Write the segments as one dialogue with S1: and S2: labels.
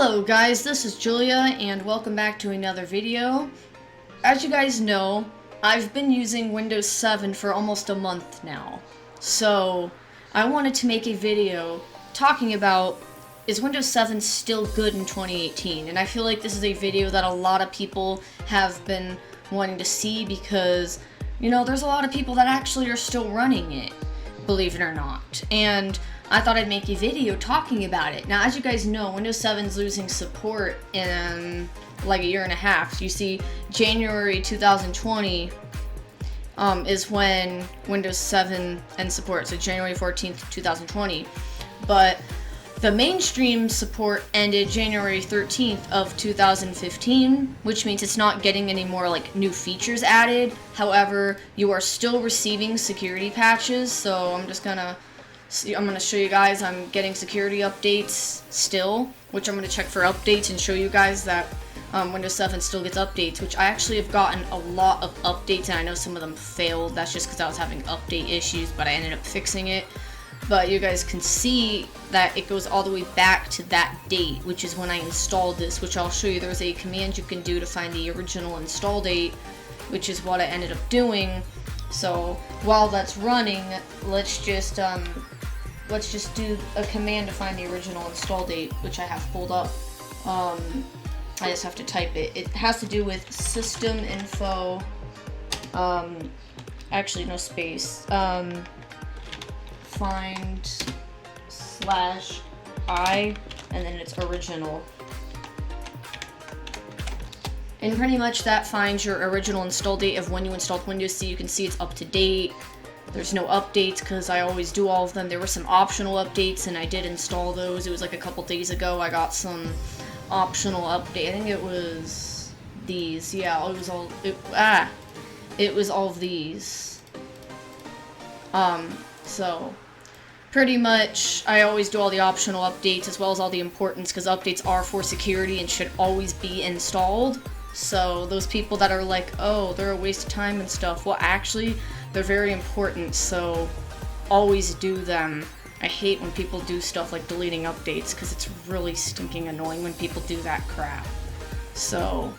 S1: Hello guys, this is Julia and welcome back to another video. As you guys know, I've been using Windows 7 for almost a month now. So, I wanted to make a video talking about, is Windows 7 still good in 2018? And I feel like this is a video that a lot of people have been wanting to see because, you know, there's a lot of people that actually are still running it, believe it or not. And I thought I'd make a video talking about it. Now, as you guys know, Windows 7's losing support in like a year and a half. So you see, January 2020 is when Windows 7 ends support, so January 14th, 2020. But the mainstream support ended January 13th of 2015, which means it's not getting any more like new features added. However, you are still receiving security patches, so I'm going to show you guys I'm getting security updates still, which I'm going to check for updates and show you guys that Windows 7 still gets updates, which I actually have gotten a lot of updates, and I know some of them failed. That's just because I was having update issues, but I ended up fixing it. But you guys can see that it goes all the way back to that date, which is when I installed this, which I'll show you. There's a command you can do to find the original install date, which is what I ended up doing. So while that's running, let's just do a command to find the original install date, which I have pulled up. I just have to type it. It has to do with system info, actually no space, find /I, and then it's original. And pretty much that finds your original install date of when you installed Windows, so you can see it's up to date. There's no updates because I always do all of them. There were some optional updates and I did install those. It was like a couple days ago I got some optional update. I think it was these. Yeah, it was all of these. So pretty much I always do all the optional updates as well as all the importance, because updates are for security and should always be installed. So those people that are like, oh, they're a waste of time and stuff, well, actually they're very important, so always do them. I hate when people do stuff like deleting updates, because it's really stinking annoying when people do that crap. So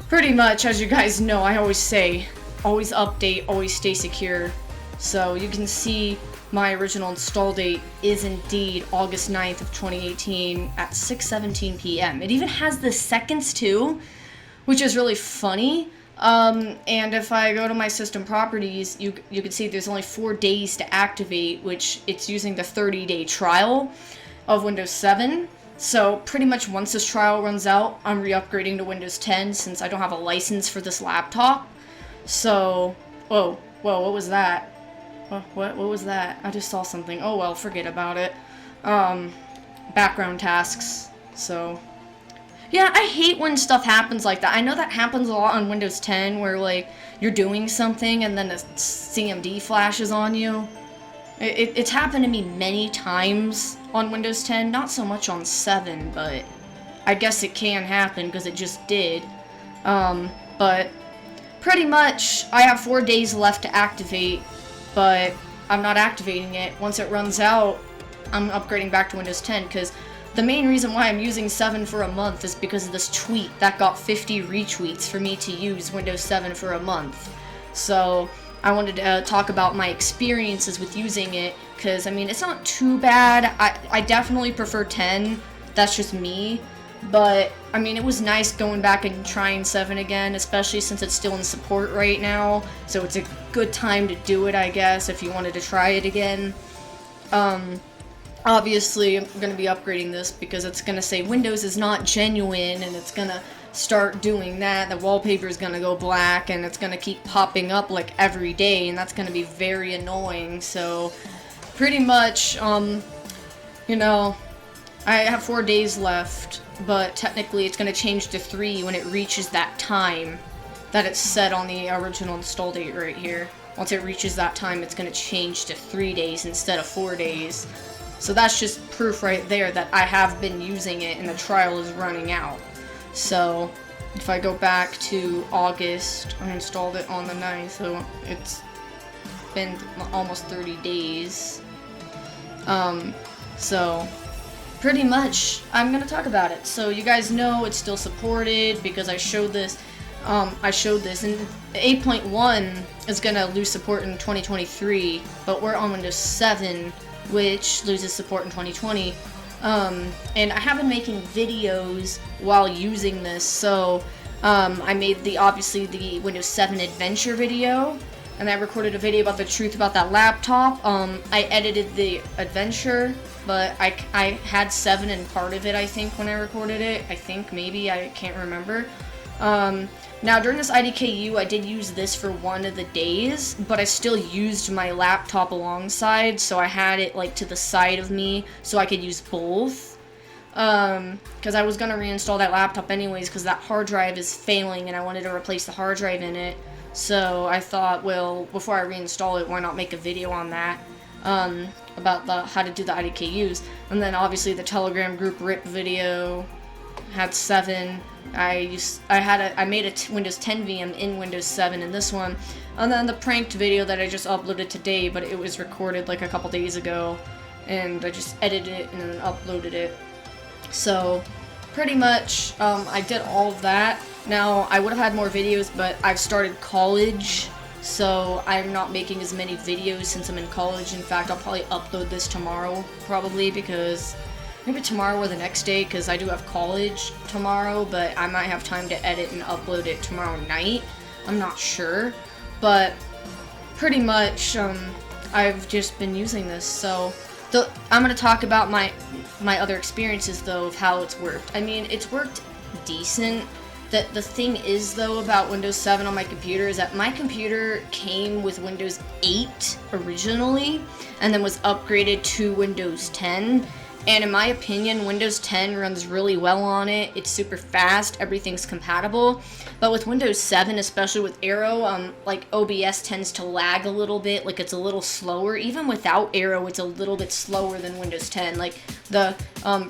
S1: pretty much, as you guys know, I always say, always update, always stay secure. So you can see my original install date is indeed August 9th of 2018 at 6:17 p.m. It even has the seconds too, which is really funny. And if I go to my system properties, you can see there's only 4 days to activate, which it's using the 30-day trial of Windows 7. So pretty much once this trial runs out, I'm re-upgrading to Windows 10 since I don't have a license for this laptop. So, whoa, what was that? What was that? I just saw something. Oh well, forget about it. Background tasks. So yeah, I hate when stuff happens like that. I know that happens a lot on Windows 10 where, like, you're doing something and then a CMD flashes on you. It's happened to me many times on Windows 10, not so much on 7, but I guess it can happen because it just did. But pretty much, I have 4 days left to activate, but I'm not activating it. Once it runs out, I'm upgrading back to Windows 10 because the main reason why I'm using 7 for a month is because of this tweet that got 50 retweets for me to use Windows 7 for a month. So I wanted to talk about my experiences with using it, because I mean, it's not too bad. I definitely prefer 10, that's just me, but I mean, it was nice going back and trying 7 again, especially since it's still in support right now, so it's a good time to do it, I guess, if you wanted to try it again. Obviously, I'm going to be upgrading this because it's going to say Windows is not genuine, and it's going to start doing that. The wallpaper is going to go black, and it's going to keep popping up like every day, and that's going to be very annoying. So pretty much, you know, I have 4 days left, but technically it's going to change to 3 when it reaches that time that it's set on the original install date right here. Once it reaches that time, it's going to change to 3 days instead of 4 days. So that's just proof right there that I have been using it and the trial is running out. So if I go back to August, I installed it on the 9th, so it's been almost 30 days. So pretty much, I'm gonna talk about it. So you guys know it's still supported because I showed this. And 8.1 is gonna lose support in 2023, but we're on Windows 7, which loses support in 2020. And I have been making videos while using this, so I made obviously the Windows 7 adventure video, and I recorded a video about the truth about that laptop. I edited the adventure, but I had 7 in part of it, I think, when I recorded it. I think, maybe, I can't remember. Now, during this IDKU, I did use this for one of the days, but I still used my laptop alongside, so I had it, like, to the side of me, so I could use both. Because I was going to reinstall that laptop anyways, because that hard drive is failing, and I wanted to replace the hard drive in it. So I thought, well, before I reinstall it, why not make a video on that, about how to do the IDKUs. And then, obviously, the Telegram group RIP video had 7. I made a Windows 10 VM in Windows 7 in this one, and then the pranked video that I just uploaded today, but it was recorded like a couple days ago, and I just edited it and then uploaded it. So pretty much I did all of that. Now I would have had more videos, but I've started college, so I'm not making as many videos since I'm in college. In fact, I'll probably upload this tomorrow, because maybe tomorrow or the next day, because I do have college tomorrow, but I might have time to edit and upload it tomorrow night. I'm not sure, but pretty much I've just been using this. So I'm going to talk about my other experiences, though, of how it's worked. I mean, it's worked decent. The thing is, though, about Windows 7 on my computer is that my computer came with Windows 8 originally, and then was upgraded to Windows 10. And in my opinion, Windows 10 runs really well on it. It's super fast, everything's compatible. But with Windows 7, especially with Aero, like OBS tends to lag a little bit, like it's a little slower. Even without Aero, it's a little bit slower than Windows 10. Like the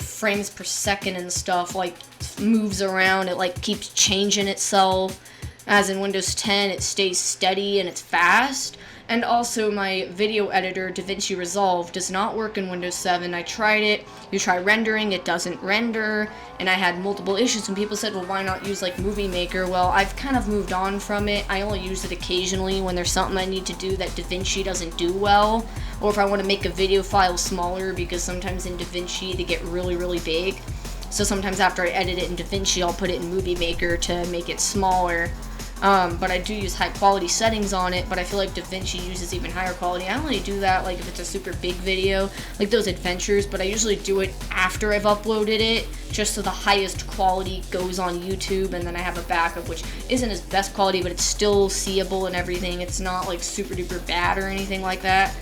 S1: frames per second and stuff like moves around, it like keeps changing itself. As in Windows 10, it stays steady and it's fast. And also my video editor, DaVinci Resolve, does not work in Windows 7. I tried it. You try rendering, it doesn't render. And I had multiple issues, and people said, well, why not use like Movie Maker? Well, I've kind of moved on from it. I only use it occasionally when there's something I need to do that DaVinci doesn't do well. Or if I want to make a video file smaller, because sometimes in DaVinci they get really, really big. So sometimes after I edit it in DaVinci, I'll put it in Movie Maker to make it smaller. But I do use high quality settings on it, but I feel like DaVinci uses even higher quality. I only do that like if it's a super big video, like those adventures, but I usually do it after I've uploaded it, just so the highest quality goes on YouTube, and then I have a backup, which isn't as best quality, but it's still seeable and everything. It's not like super duper bad or anything like that.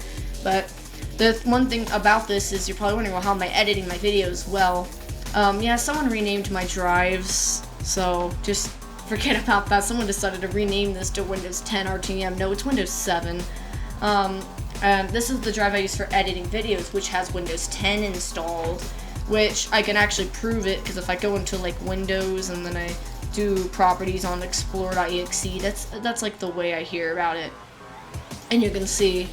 S1: But the one thing about this is you're probably wondering, well, how am I editing my videos? Well, yeah, someone renamed my drives, so just forget about that. Someone decided to rename this to Windows 10 RTM. No, it's Windows 7. And this is the drive I use for editing videos, which has Windows 10 installed, which I can actually prove it, because if I go into like Windows and then I do properties on explorer.exe, that's like the way I hear about it. And you can see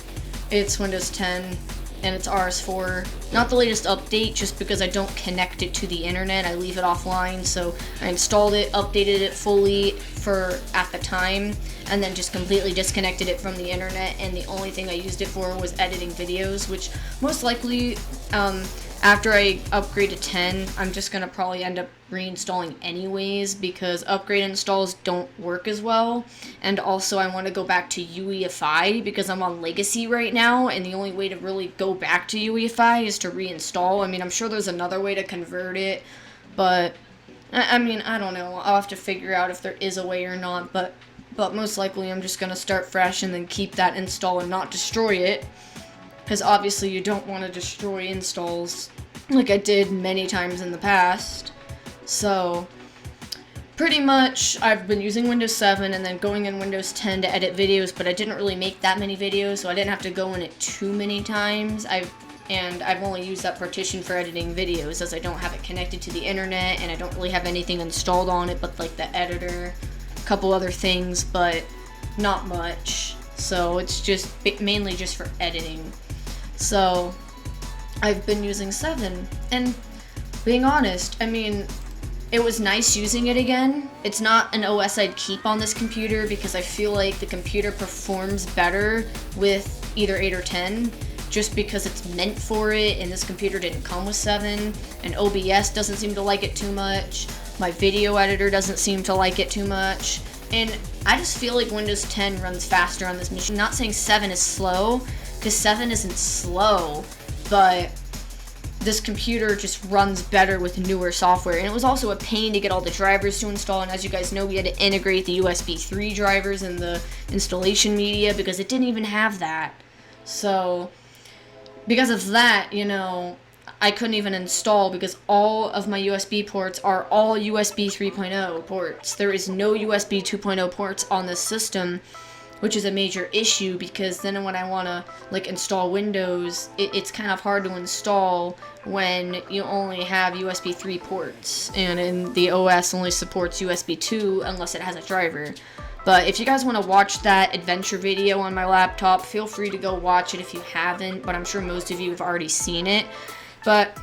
S1: it's Windows 10 and it's RS4. Not the latest update, just because I don't connect it to the internet. I leave it offline, so I installed it, updated it fully at the time, and then just completely disconnected it from the internet, and the only thing I used it for was editing videos, which most likely, after I upgrade to 10, I'm just going to probably end up reinstalling anyways, because upgrade installs don't work as well. And also I want to go back to UEFI, because I'm on Legacy right now, and the only way to really go back to UEFI is to reinstall. I mean, I'm sure there's another way to convert it, but I mean, I don't know. I'll have to figure out if there is a way or not, but most likely I'm just going to start fresh and then keep that install and not destroy it, because obviously you don't want to destroy installs like I did many times in the past. So pretty much I've been using Windows 7 and then going in Windows 10 to edit videos, but I didn't really make that many videos, so I didn't have to go in it too many times. I've only used that partition for editing videos, as I don't have it connected to the internet, and I don't really have anything installed on it but like the editor, a couple other things, but not much. So it's just mainly just for editing. So I've been using 7, and being honest, I mean, it was nice using it again. It's not an OS I'd keep on this computer because I feel like the computer performs better with either 8 or 10 just because it's meant for it, and this computer didn't come with 7, and OBS doesn't seem to like it too much. My video editor doesn't seem to like it too much. And I just feel like Windows 10 runs faster on this machine. I'm not saying 7 is slow, because 7 isn't slow, but this computer just runs better with newer software. And it was also a pain to get all the drivers to install, and as you guys know, we had to integrate the USB 3 drivers in the installation media because it didn't even have that. So because of that, you know, I couldn't even install because all of my USB ports are all USB 3.0 ports. There is no USB 2.0 ports on this system, which is a major issue because then when I want to like install Windows, it's kind of hard to install when you only have USB 3 ports, and the OS only supports USB 2 unless it has a driver. But if you guys want to watch that adventure video on my laptop, feel free to go watch it if you haven't, but I'm sure most of you have already seen it. But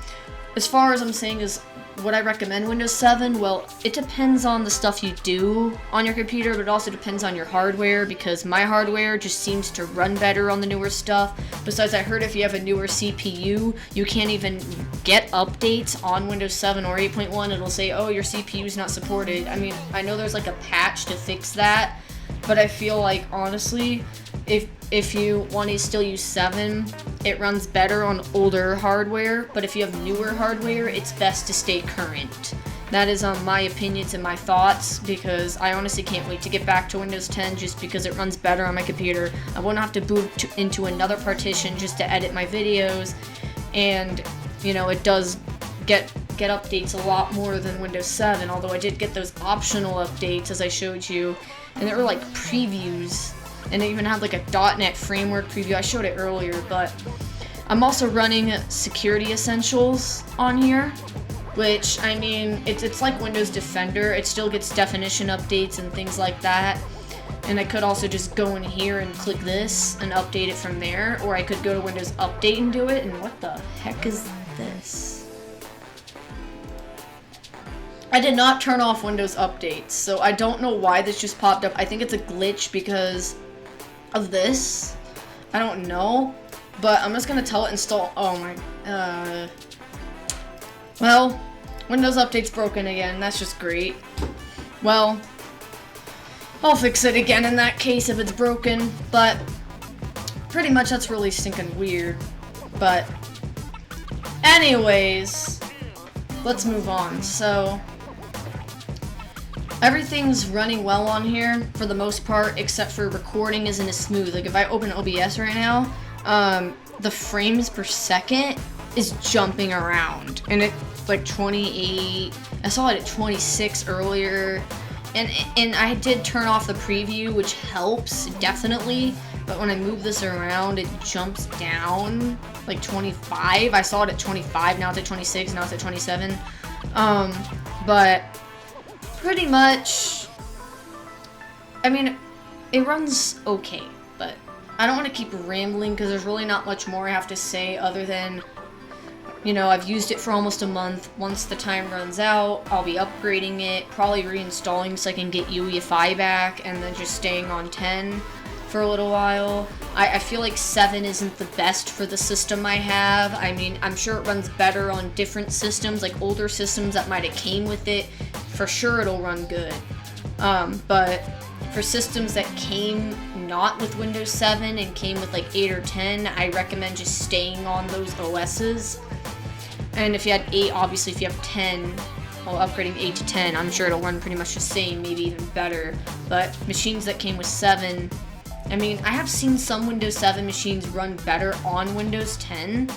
S1: as far as I'm saying is, would I recommend Windows 7? Well, it depends on the stuff you do on your computer, but it also depends on your hardware, because my hardware just seems to run better on the newer stuff. Besides, I heard if you have a newer CPU, you can't even get updates on Windows 7 or 8.1. It'll say, oh, your CPU's not supported. I mean, I know there's like a patch to fix that, but I feel like, honestly, if you want to still use 7, it runs better on older hardware, but if you have newer hardware, it's best to stay current. That is my opinions and my thoughts, because I honestly can't wait to get back to Windows 10 just because it runs better on my computer. I won't have to boot into another partition just to edit my videos, and, you know, it does get updates a lot more than Windows 7, although I did get those optional updates as I showed you, and they were like previews. And it even had like a .NET framework preview. I showed it earlier, but I'm also running Security Essentials on here, which, I mean, it's like Windows Defender. It still gets definition updates and things like that. And I could also just go in here and click this and update it from there, or I could go to Windows Update and do it. And what the heck is this? I did not turn off Windows updates, so I don't know why this just popped up. I think it's a glitch because of this. I don't know, but I'm just gonna tell it install. Oh my, well, Windows Update's broken again. That's just great. Well, I'll fix it again in that case if it's broken, but pretty much that's really stinking weird. But anyways, let's move on. So everything's running well on here for the most part, except for recording isn't as smooth. Like if I open OBS right now, the frames per second is jumping around, and it's like 28. I saw it at 26 earlier, and I did turn off the preview, which helps definitely. But when I move this around, it jumps down like 25. I saw it at 25. Now it's at 26. Now it's at 27. But pretty much, I mean, it runs okay, but I don't want to keep rambling because there's really not much more I have to say other than, you know, I've used it for almost a month. Once the time runs out, I'll be upgrading it, probably reinstalling so I can get UEFI back, and then just staying on 10 for a little while. I feel like 7 isn't the best for the system I have. I mean, I'm sure it runs better on different systems, like older systems that might have came with it. For sure it'll run good. But for systems that came not with Windows 7 and came with like 8 or 10, I recommend just staying on those OSs. And if you had 8, obviously if you have 10, well, upgrading 8 to 10, I'm sure it'll run pretty much the same, maybe even better. But machines that came with 7, I mean, I have seen some Windows 7 machines run better on Windows 10,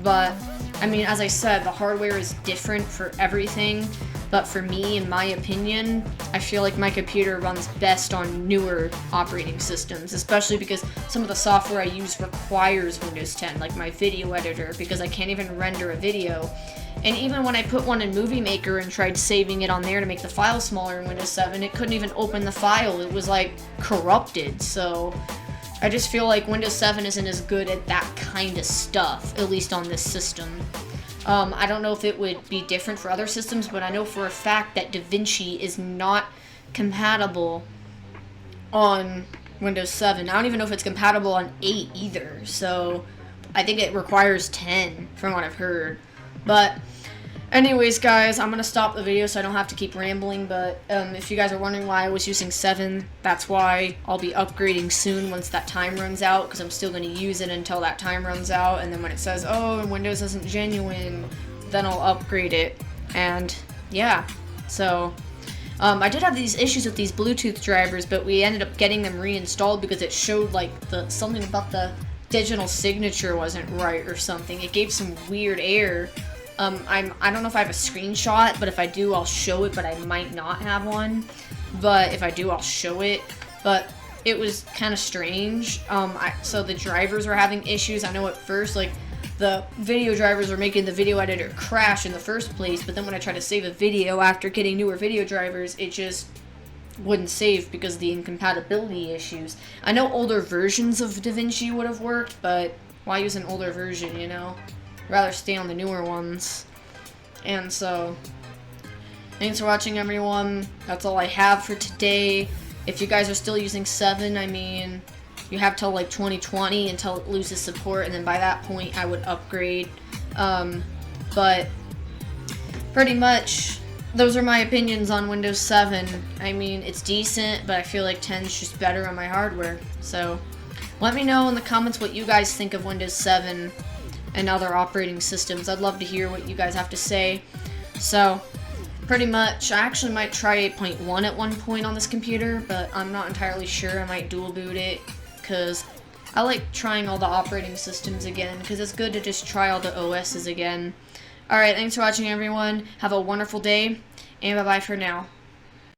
S1: but I mean, as I said, the hardware is different for everything. But for me, in my opinion, I feel like my computer runs best on newer operating systems, especially because some of the software I use requires Windows 10, like my video editor, because I can't even render a video. And even when I put one in Movie Maker and tried saving it on there to make the file smaller in Windows 7, it couldn't even open the file. It was like corrupted. So I just feel like Windows 7 isn't as good at that kind of stuff, at least on this system. I don't know if it would be different for other systems, but I know for a fact that DaVinci is not compatible on Windows 7. I don't even know if it's compatible on 8 either, so I think it requires 10 from what I've heard. But anyways, guys, I'm going to stop the video so I don't have to keep rambling, but if you guys are wondering why I was using 7, that's why. I'll be upgrading soon once that time runs out, because I'm still going to use it until that time runs out, and then when it says, oh, Windows isn't genuine, then I'll upgrade it, and yeah, so I did have these issues with these Bluetooth drivers, but we ended up getting them reinstalled because it showed like something about the digital signature wasn't right or something. It gave some weird error. I don't know if I have a screenshot, but if I do, I'll show it, but I might not have one. But if I do, I'll show it. But it was kind of strange. So the drivers were having issues. I know at first, like, the video drivers were making the video editor crash in the first place, but then when I tried to save a video after getting newer video drivers, it just wouldn't save because of the incompatibility issues. I know older versions of DaVinci would have worked, but why use an older version, you know? Rather stay on the newer ones. And so, thanks for watching, everyone. That's all I have for today. If you guys are still using 7, I mean, you have till like 2020 until it loses support, and then by that point I would upgrade. But pretty much those are my opinions on Windows 7. I mean, it's decent, but I feel like 10 is just better on my hardware. So let me know in the comments what you guys think of Windows 7 and other operating systems. I'd love to hear what you guys have to say. So pretty much, I actually might try 8.1 at one point on this computer, but I'm not entirely sure. I might dual boot it, because I like trying all the operating systems again, because it's good to just try all the OSs again. Alright, thanks for watching, everyone. Have a wonderful day, and bye-bye for now.